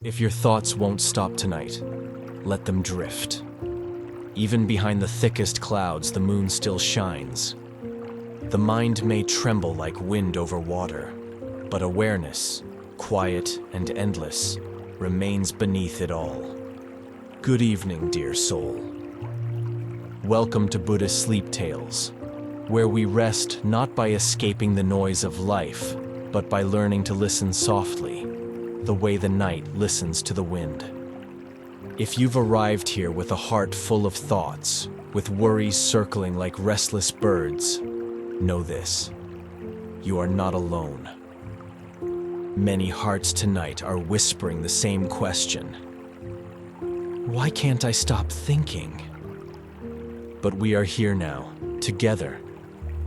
If your thoughts won't stop tonight, let them drift. Even behind the thickest clouds, the moon still shines. The mind may tremble like wind over water, but awareness, quiet and endless, remains beneath it all. Good evening, dear soul. Welcome to Buddhist Sleep Tales, where we rest not by escaping the noise of life, but by learning to listen softly, the way the night listens to the wind. If you've arrived here with a heart full of thoughts, with worries circling like restless birds, know this: you are not alone. Many hearts tonight are whispering the same question. Why can't I stop thinking? But we are here now, together,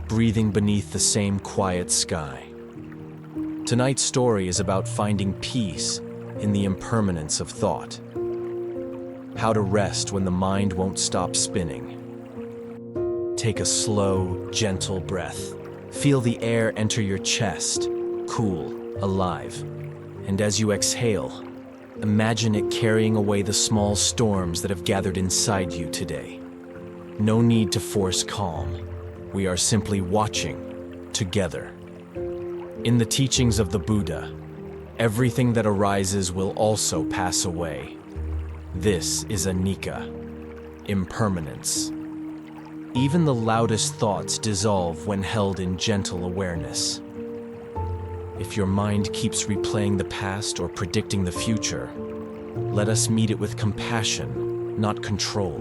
breathing beneath the same quiet sky. Tonight's story is about finding peace in the impermanence of thought. How to rest when the mind won't stop spinning. Take a slow, gentle breath. Feel the air enter your chest, cool, alive. And as you exhale, imagine it carrying away the small storms that have gathered inside you today. No need to force calm. We are simply watching, together. In the teachings of the Buddha, everything that arises will also pass away. This is Anicca, impermanence. Even the loudest thoughts dissolve when held in gentle awareness. If your mind keeps replaying the past or predicting the future, let us meet it with compassion, not control.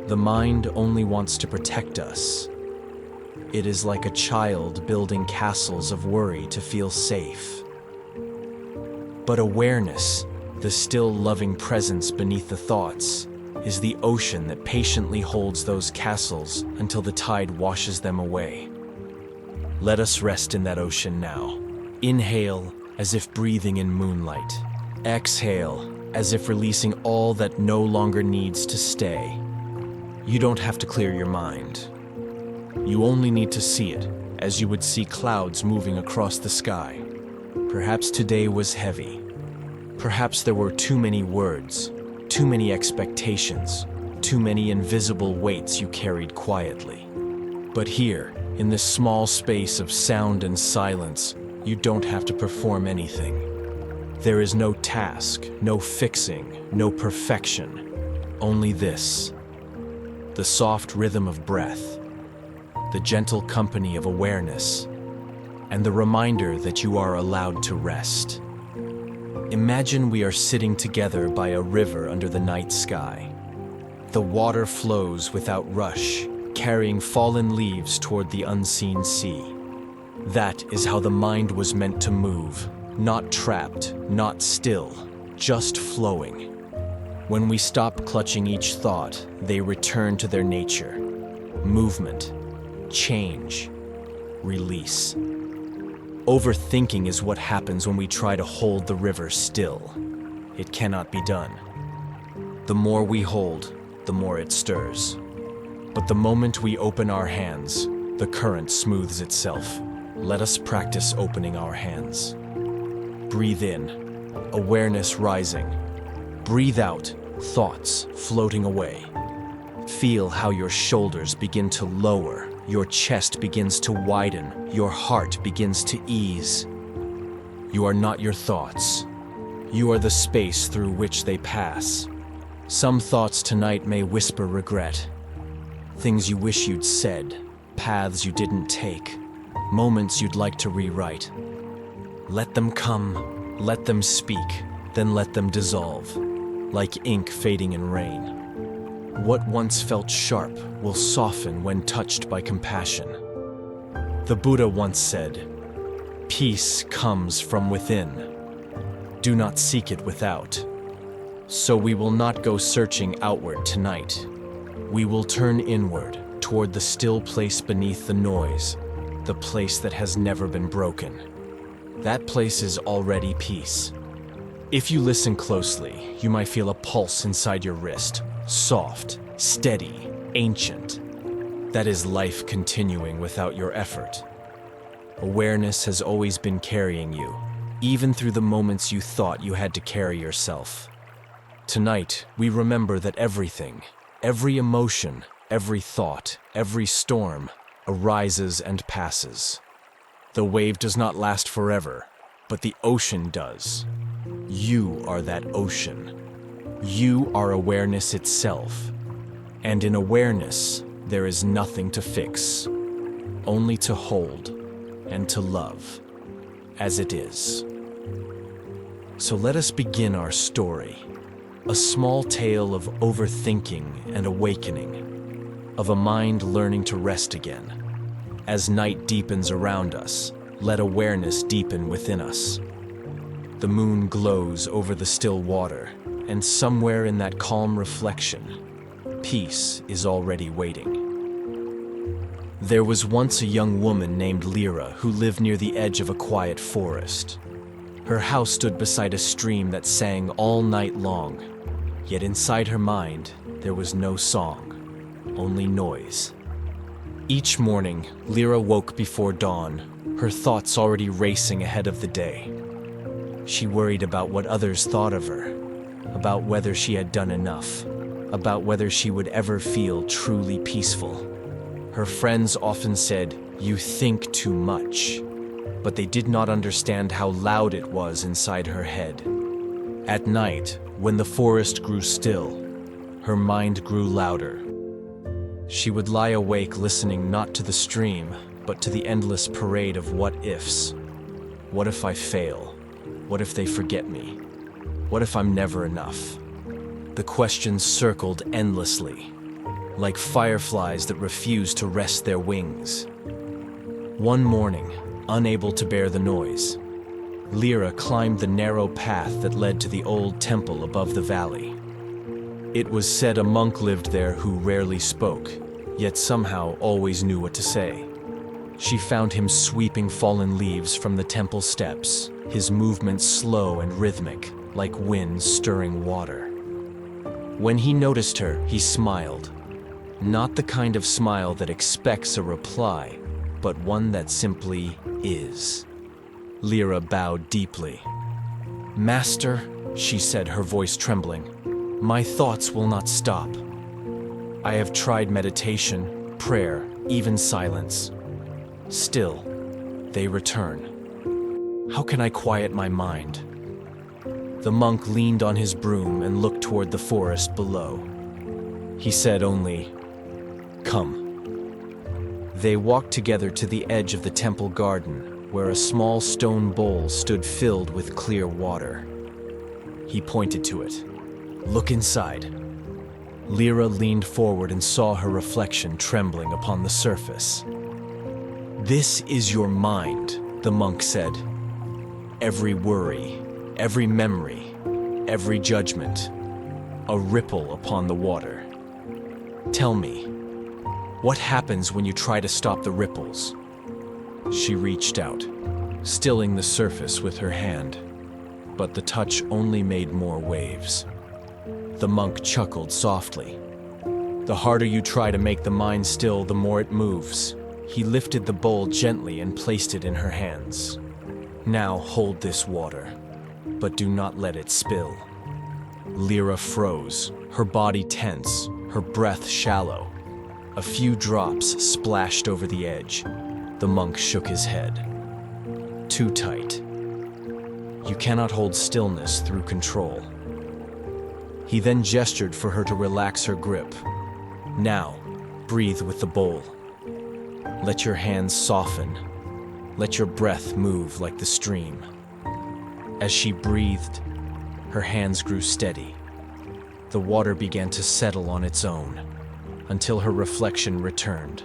The mind only wants to protect us. It is like a child building castles of worry to feel safe. But awareness, the still loving presence beneath the thoughts, is the ocean that patiently holds those castles until the tide washes them away. Let us rest in that ocean now. Inhale as if breathing in moonlight. Exhale as if releasing all that no longer needs to stay. You don't have to clear your mind. You only need to see it as you would see clouds moving across the sky. Perhaps today was heavy. Perhaps there were too many words, too many expectations, too many invisible weights you carried quietly. But here, in this small space of sound and silence, you don't have to perform anything. There is no task, no fixing, no perfection. Only this: the soft rhythm of breath, the gentle company of awareness, and the reminder that you are allowed to rest. Imagine we are sitting together by a river under the night sky. The water flows without rush, carrying fallen leaves toward the unseen sea. That is how the mind was meant to move, not trapped, not still, just flowing. When we stop clutching each thought, they return to their nature. Movement, change, release. Overthinking is what happens when we try to hold the river still. It cannot be done. The more we hold, the more it stirs. But the moment we open our hands, the current smooths itself. Let us practice opening our hands. Breathe in, awareness rising. Breathe out, thoughts floating away. Feel how your shoulders begin to lower, your chest begins to widen, your heart begins to ease. You are not your thoughts. You are the space through which they pass. Some thoughts tonight may whisper regret. Things you wish you'd said, paths you didn't take, moments you'd like to rewrite. Let them come, let them speak, then let them dissolve, like ink fading in rain. What once felt sharp will soften when touched by compassion. The Buddha once said, "Peace comes from within. Do not seek it without." So we will not go searching outward tonight. We will turn inward toward the still place beneath the noise, the place that has never been broken. That place is already peace. If you listen closely, you might feel a pulse inside your wrist, soft, steady, ancient. That is life continuing without your effort. Awareness has always been carrying you, even through the moments you thought you had to carry yourself. Tonight, we remember that everything, every emotion, every thought, every storm, arises and passes. The wave does not last forever, but the ocean does. You are that ocean. You are awareness itself. And in awareness, there is nothing to fix, only to hold and to love, as it is. So let us begin our story, a small tale of overthinking and awakening, of a mind learning to rest again. As night deepens around us, let awareness deepen within us. The moon glows over the still water, and somewhere in that calm reflection, peace is already waiting. There was once a young woman named Lyra who lived near the edge of a quiet forest. Her house stood beside a stream that sang all night long, yet inside her mind there was no song, only noise. Each morning, Lyra woke before dawn, her thoughts already racing ahead of the day. She worried about what others thought of her, about whether she had done enough, about whether she would ever feel truly peaceful. Her friends often said, "You think too much," but they did not understand how loud it was inside her head. At night, when the forest grew still, her mind grew louder. She would lie awake listening not to the stream, but to the endless parade of what-ifs. What if I fail? What if they forget me? What if I'm never enough? The questions circled endlessly, like fireflies that refuse to rest their wings. One morning, unable to bear the noise, Lyra climbed the narrow path that led to the old temple above the valley. It was said a monk lived there who rarely spoke, yet somehow always knew what to say. She found him sweeping fallen leaves from the temple steps, his movements slow and rhythmic, like wind stirring water. When he noticed her, he smiled. Not the kind of smile that expects a reply, but one that simply is. Lyra bowed deeply. "Master," she said, her voice trembling, "my thoughts will not stop. I have tried meditation, prayer, even silence. Still, they return. How can I quiet my mind?" The monk leaned on his broom and looked toward the forest below. He said only, "Come." They walked together to the edge of the temple garden, where a small stone bowl stood filled with clear water. He pointed to it. "Look inside." Lyra leaned forward and saw her reflection trembling upon the surface. "This is your mind," the monk said. "Every worry, every memory, every judgment, a ripple upon the water. Tell me, what happens when you try to stop the ripples?" She reached out, stilling the surface with her hand, but the touch only made more waves. The monk chuckled softly. "The harder you try to make the mind still, the more it moves." He lifted the bowl gently and placed it in her hands. "Now hold this water, but do not let it spill." Lyra froze, her body tense, her breath shallow. A few drops splashed over the edge. The monk shook his head. "Too tight. You cannot hold stillness through control." He then gestured for her to relax her grip. "Now, breathe with the bowl. Let your hands soften. Let your breath move like the stream." As she breathed, her hands grew steady. The water began to settle on its own, until her reflection returned,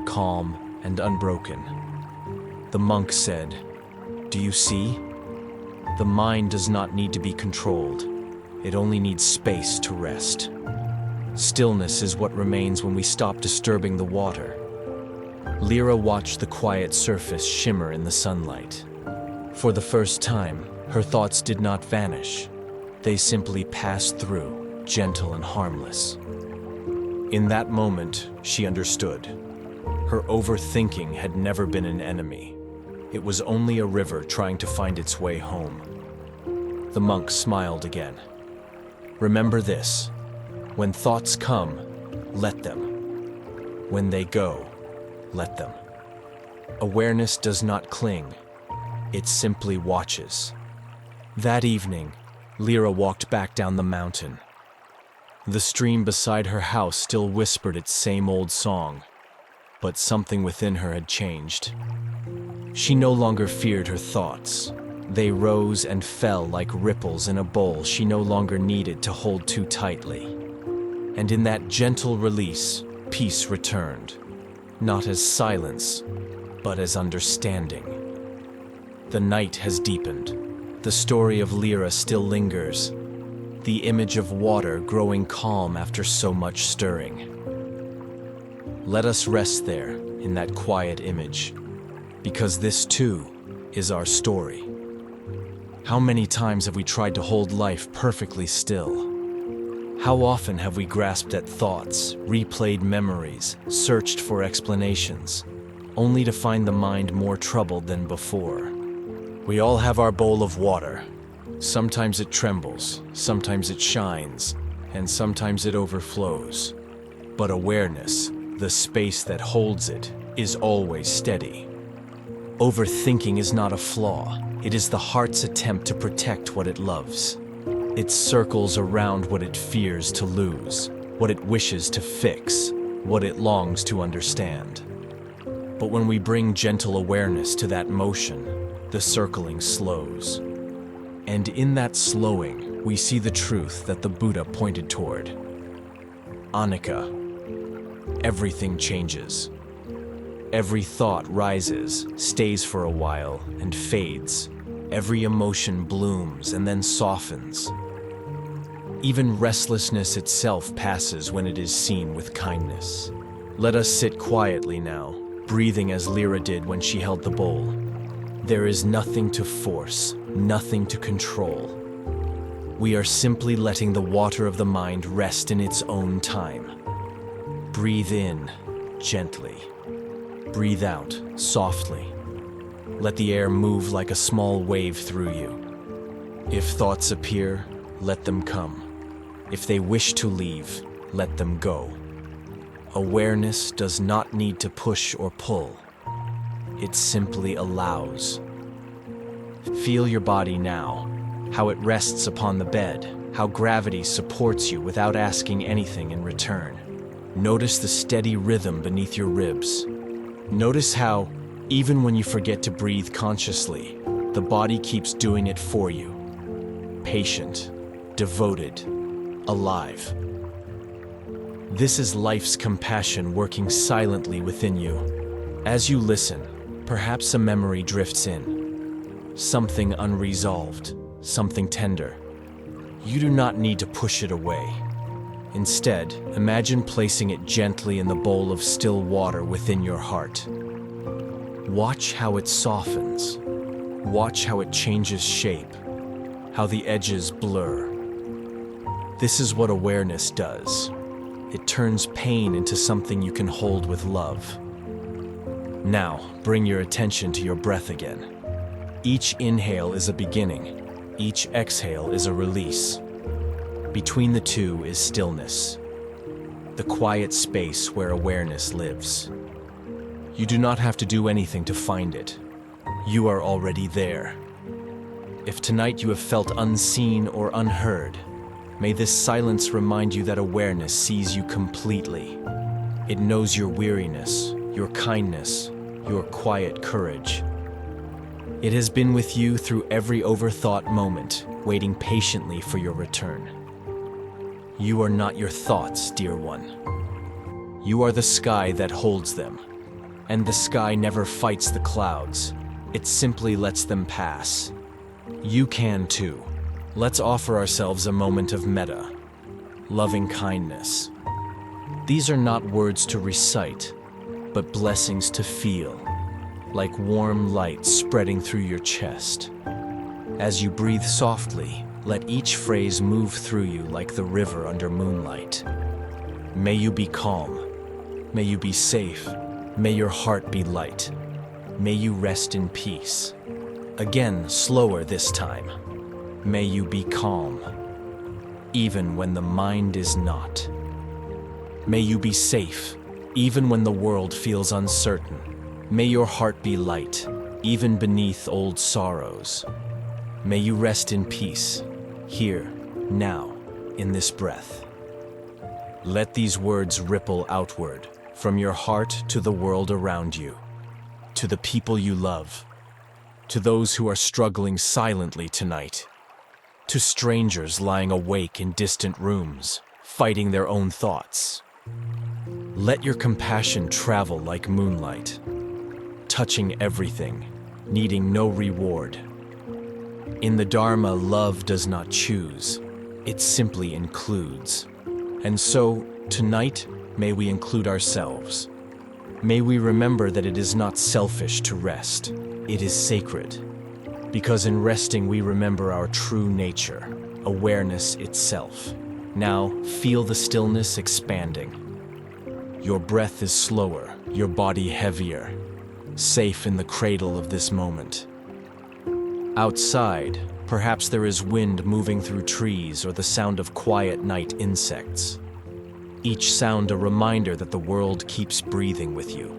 calm and unbroken. The monk said, "Do you see? The mind does not need to be controlled. It only needs space to rest. Stillness is what remains when we stop disturbing the water." Lyra watched the quiet surface shimmer in the sunlight. For the first time, her thoughts did not vanish. They simply passed through, gentle and harmless. In that moment, she understood. Her overthinking had never been an enemy. It was only a river trying to find its way home. The monk smiled again. Remember this: when thoughts come, let them. When they go, let them. Awareness does not cling, it simply watches. That evening, Lyra walked back down the mountain. The stream beside her house still whispered its same old song, but something within her had changed. She no longer feared her thoughts. They rose and fell like ripples in a bowl she no longer needed to hold too tightly. And in that gentle release, peace returned, not as silence, but as understanding. The night has deepened. The story of Lyra still lingers, the image of water growing calm after so much stirring. Let us rest there in that quiet image, because this too is our story. How many times have we tried to hold life perfectly still? How often have we grasped at thoughts, replayed memories, searched for explanations, only to find the mind more troubled than before? We all have our bowl of water. Sometimes it trembles, sometimes it shines, and sometimes it overflows. But awareness, the space that holds it, is always steady. Overthinking is not a flaw. It is the heart's attempt to protect what it loves. It circles around what it fears to lose, what it wishes to fix, what it longs to understand. But when we bring gentle awareness to that motion, the circling slows. And in that slowing, we see the truth that the Buddha pointed toward. Anicca. Everything changes. Every thought rises, stays for a while, and fades. Every emotion blooms and then softens. Even restlessness itself passes when it is seen with kindness. Let us sit quietly now, breathing as Lyra did when she held the bowl. There is nothing to force, nothing to control. We are simply letting the water of the mind rest in its own time. Breathe in, gently. Breathe out, softly. Let the air move like a small wave through you. If thoughts appear, let them come. If they wish to leave, let them go. Awareness does not need to push or pull. It simply allows. Feel your body now, how it rests upon the bed, how gravity supports you without asking anything in return. Notice the steady rhythm beneath your ribs. Notice how, even when you forget to breathe consciously, the body keeps doing it for you. Patient, devoted, alive. This is life's compassion working silently within you. As you listen, perhaps a memory drifts in. Something unresolved, something tender. You do not need to push it away. Instead, imagine placing it gently in the bowl of still water within your heart. Watch how it softens. Watch how it changes shape, how the edges blur. This is what awareness does. It turns pain into something you can hold with love. Now, bring your attention to your breath again. Each inhale is a beginning. Each exhale is a release. Between the two is stillness, the quiet space where awareness lives. You do not have to do anything to find it. You are already there. If tonight you have felt unseen or unheard, may this silence remind you that awareness sees you completely. It knows your weariness, your kindness, your quiet courage. It has been with you through every overthought moment, waiting patiently for your return. You are not your thoughts, dear one. You are the sky that holds them. And the sky never fights the clouds. It simply lets them pass. You can too. Let's offer ourselves a moment of metta, loving kindness. These are not words to recite, but blessings to feel, like warm light spreading through your chest. As you breathe softly, let each phrase move through you like the river under moonlight. May you be calm. May you be safe. May your heart be light. May you rest in peace. Again, slower this time. May you be calm, even when the mind is not. May you be safe, even when the world feels uncertain. May your heart be light, even beneath old sorrows. May you rest in peace, here, now, in this breath. Let these words ripple outward, from your heart to the world around you, to the people you love, to those who are struggling silently tonight, to strangers lying awake in distant rooms, fighting their own thoughts. Let your compassion travel like moonlight, touching everything, needing no reward. In the Dharma, love does not choose, it simply includes. And so, tonight, may we include ourselves. May we remember that it is not selfish to rest, it is sacred. Because in resting we remember our true nature, awareness itself. Now, feel the stillness expanding. Your breath is slower, your body heavier, safe in the cradle of this moment. Outside, perhaps there is wind moving through trees or the sound of quiet night insects. Each sound a reminder that the world keeps breathing with you.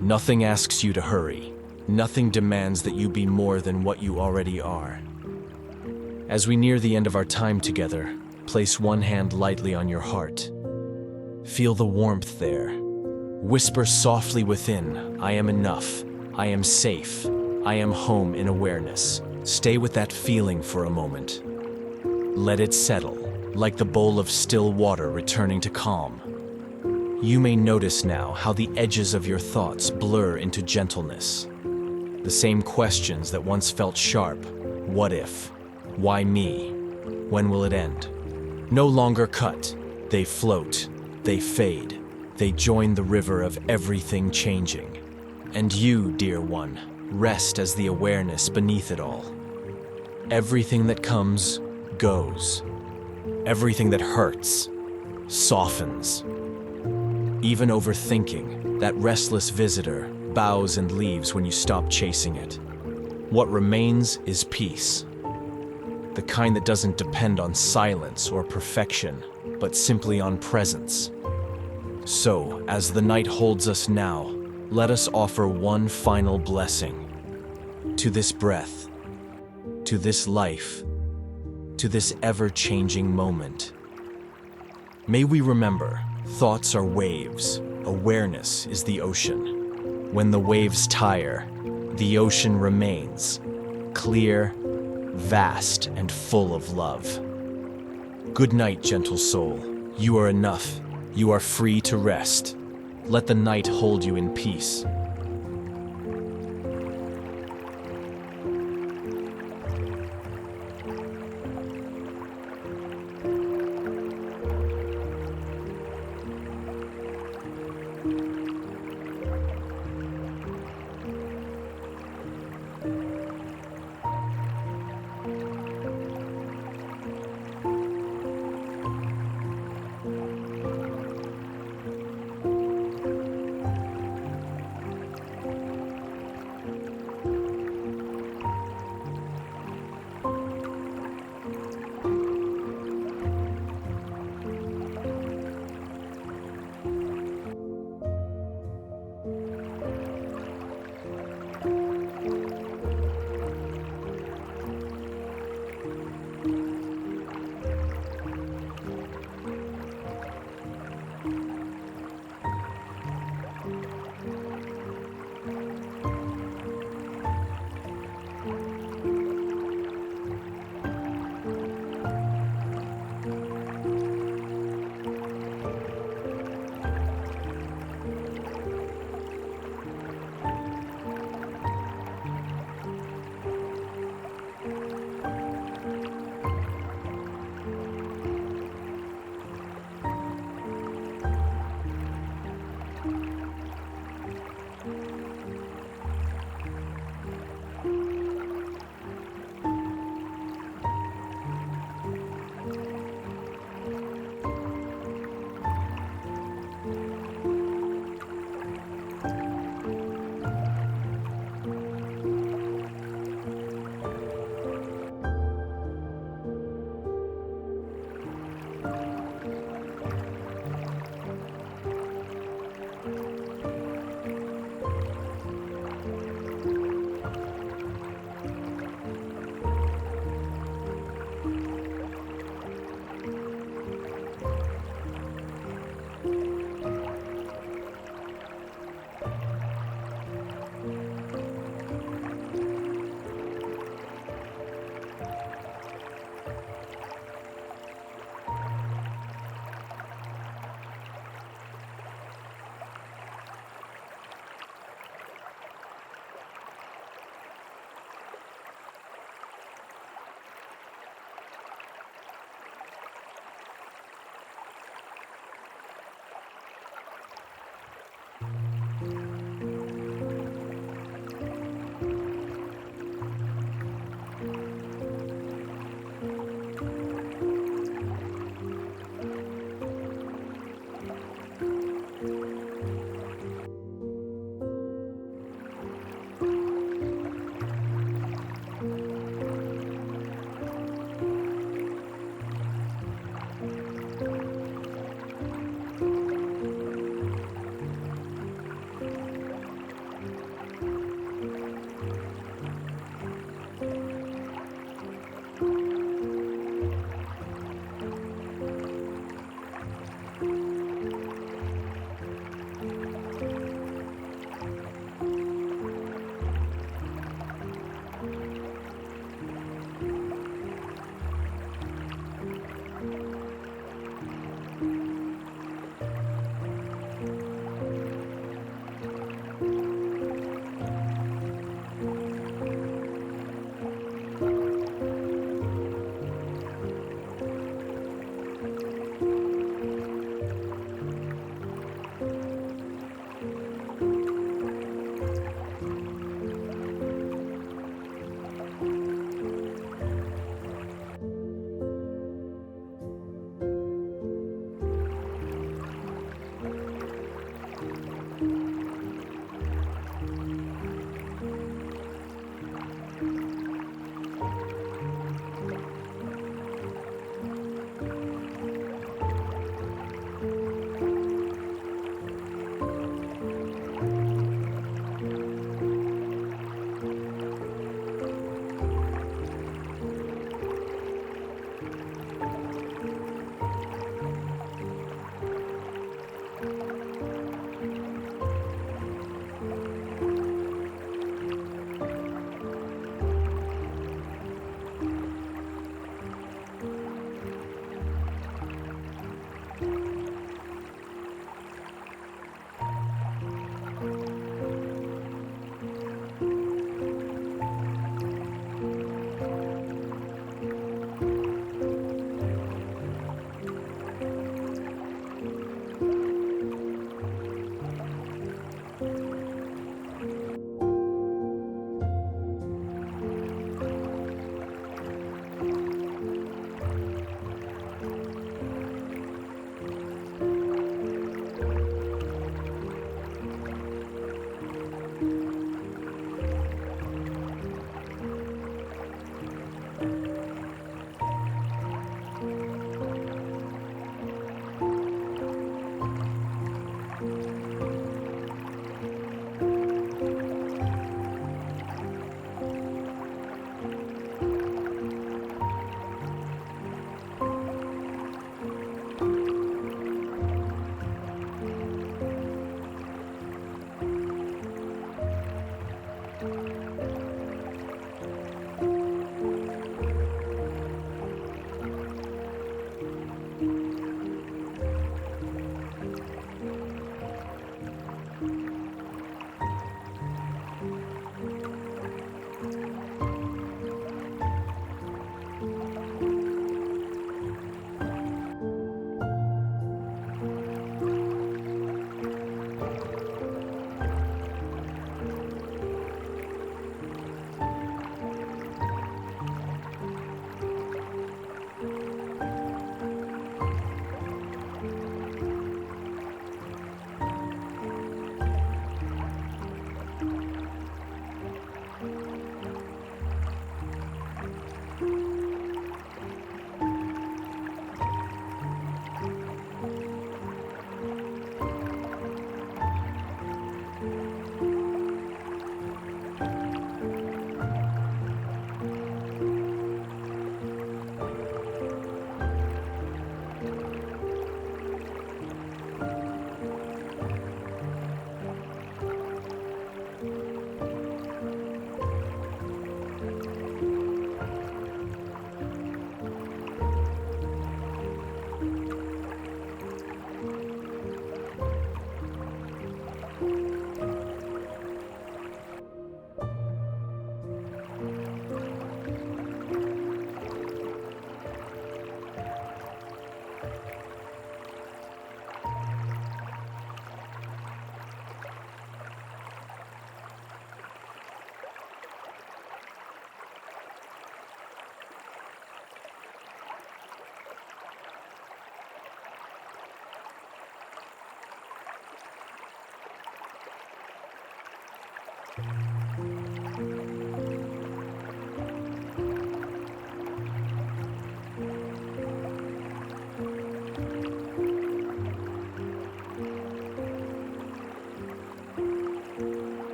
Nothing asks you to hurry. Nothing demands that you be more than what you already are. As we near the end of our time together, place one hand lightly on your heart. Feel the warmth there. Whisper softly within, I am enough, I am safe, I am home in awareness. Stay with that feeling for a moment. Let it settle, like the bowl of still water returning to calm. You may notice now how the edges of your thoughts blur into gentleness. The same questions that once felt sharp, what if? Why me? When will it end? No longer cut, they float, they fade, they join the river of everything changing. And you, dear one, rest as the awareness beneath it all. Everything that comes, goes. Everything that hurts, softens. Even overthinking, that restless visitor, bows and leaves when you stop chasing it. What remains is peace. The kind that doesn't depend on silence or perfection, but simply on presence. So, as the night holds us now, let us offer one final blessing. To this breath, to this life, to this ever-changing moment. May we remember, thoughts are waves, awareness is the ocean. When the waves tire, the ocean remains, clear, vast, and full of love. Good night, gentle soul. You are enough. You are free to rest. Let the night hold you in peace.